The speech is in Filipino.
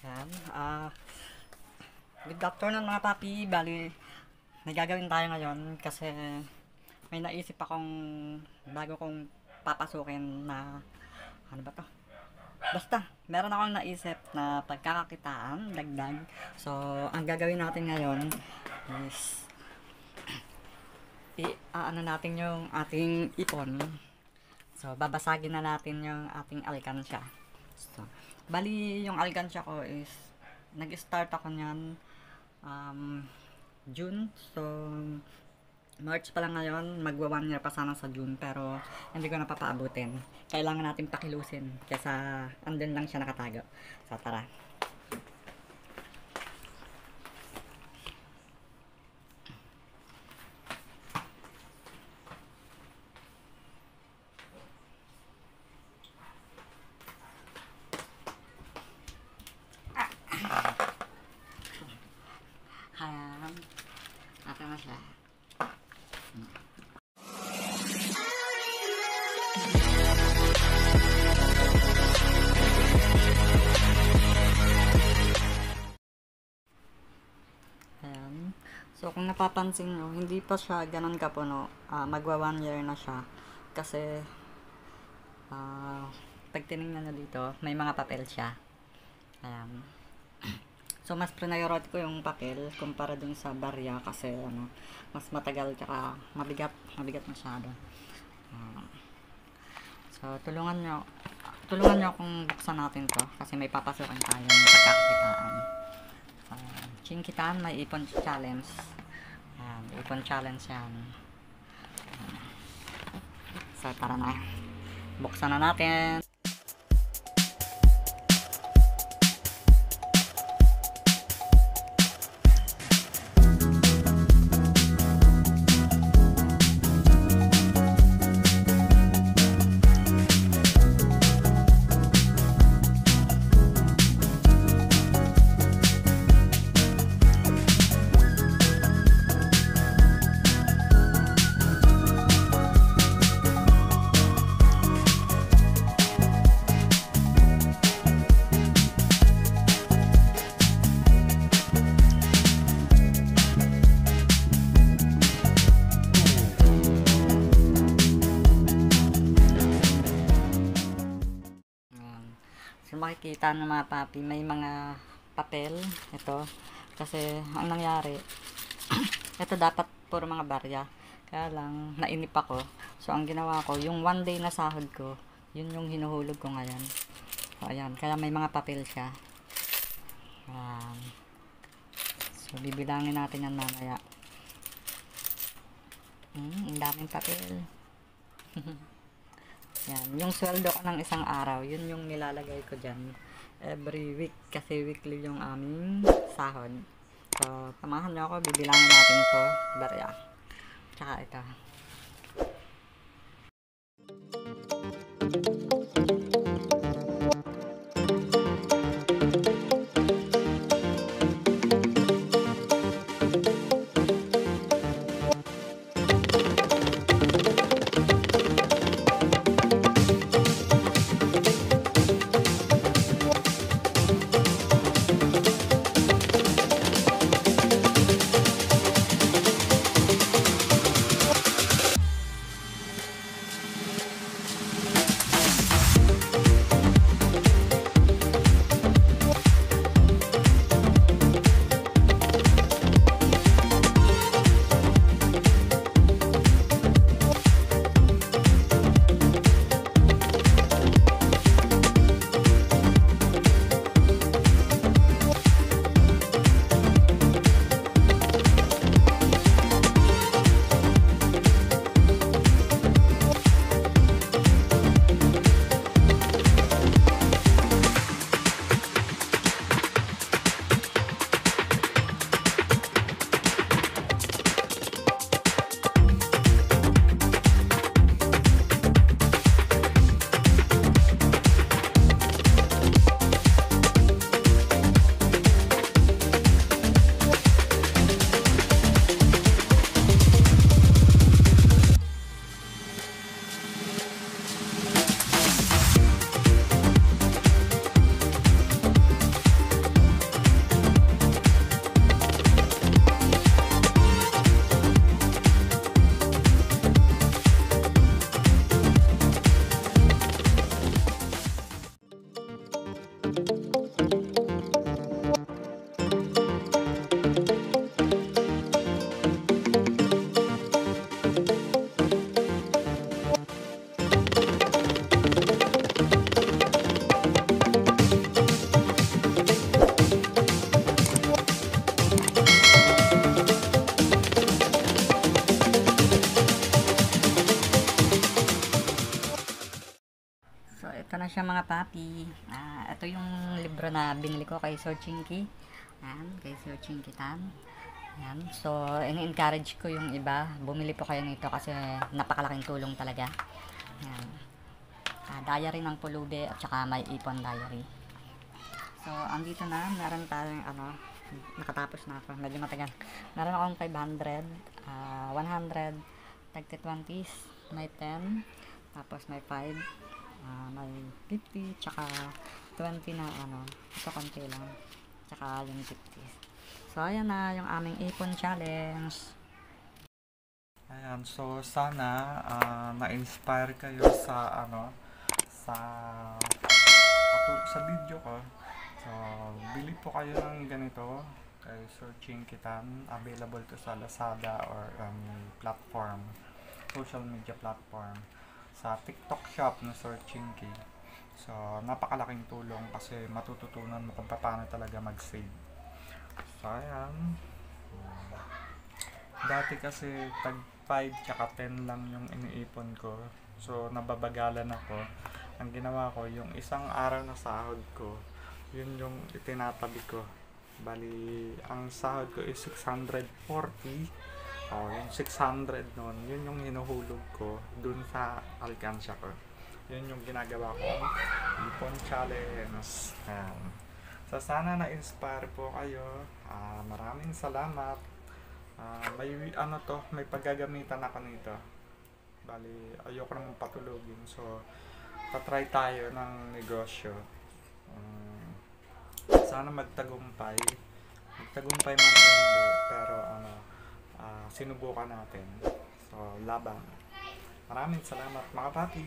Yan. Good afternoon mga papi. Bali, may gagawin tayo ngayon kasi may naisip akong bago kong papasukin na ano ba to? Basta, meron akong naisip na pagkakakitaan, dagdag. So, ang gagawin natin ngayon is ano natin yung ating ipon. So, babasagin na natin yung ating alkansya. So, bali, yung alkansya ko is nag-start ako niyan June. So, March pa lang ngayon, magwa 1 year pa sana sa June, pero hindi ko na papaabutin. Kailangan natin pakilusin kaysa andun lang siya nakatago. So, tara. Ayan. Ate na siya. Ayan. So, kung napapansin nyo, hindi pa siya ganun kapuno. Magwa 1 year na siya. Kasi, pag tinignan nyo dito, may mga papel siya. Ayan. So, mas priority ko yung papel kumpara dun sa barya kasi mas matagal tsaka mabigat masyado. So, tulungan nyo kung buksan natin to kasi may papasukan tayo ng pagkakakitaan. Chinkitaan, may ipon challenge. Ipon challenge yan. So, tara na. Buksan na natin. So, makikita ng mga papi, may mga papel ito kasi ang nangyari ito dapat puro mga barya, kaya lang nainip ako. So, ang ginawa ko, yung 1 day na sahod ko, yun yung hinuhulog ko ngayon. So, ayan, kaya may mga papel siya. So, bibilangin natin yan mamaya. Ang daming papel. Yan, yung sweldo ko ng isang araw, yun yung nilalagay ko dyan every week kasi weekly yung aming sahod. So, samahan nyo ako, bibilangin natin to, barya, tsaka ito. So, ito na siya mga papi. Ito yung libro na binili ko kay Sir Chinky. Ayan, kay Sir Chinky Tan. Ayan. So, in-encourage ko yung iba. Bumili po kayo nito kasi napakalaking tulong talaga. Ayan. Diary ng Pulube at saka may ipon diary. So, andito na. Meron tayong nakatapos na ako. Medyo matagal. Meron akong 500, 100, tagti 20s, may 10, tapos may 5, may 50, tsaka 20 na ito konti lang, tsaka yung 50s. So, ayan na yung aming ipon challenge. Ayan, so sana na-inspire kayo sa sa video ko. So, bili po kayo ng ganito kay Sir Chinky Tan. Available to sa Lazada or platform, social media platform. Sa TikTok shop na Sir Chinky. So, napakalaking tulong kasi matututunan mo kung paano talaga mag-save. So, ayan. Dati kasi tag 5 tsaka 10 lang yung iniipon ko. So, nababagalan ako. Ang ginawa ko, yung isang araw na sahod ko, yun yung itinatabi ko. Bali, ang sahod ko is 640. Yung 600 nun, yun yung hinuhulog ko dun sa alkansya ko. Yun yung ginagawa ko. Ipon challenge. So, sana na-inspire po kayo. Maraming salamat. May paggagamitan ako nito. Bali, ayoko naman patulogin. So, patry tayo ng negosyo. Sana magtagumpay. Magtagumpay man o hindi, pero sinubukan natin. So, laban. Maraming salamat mga papi.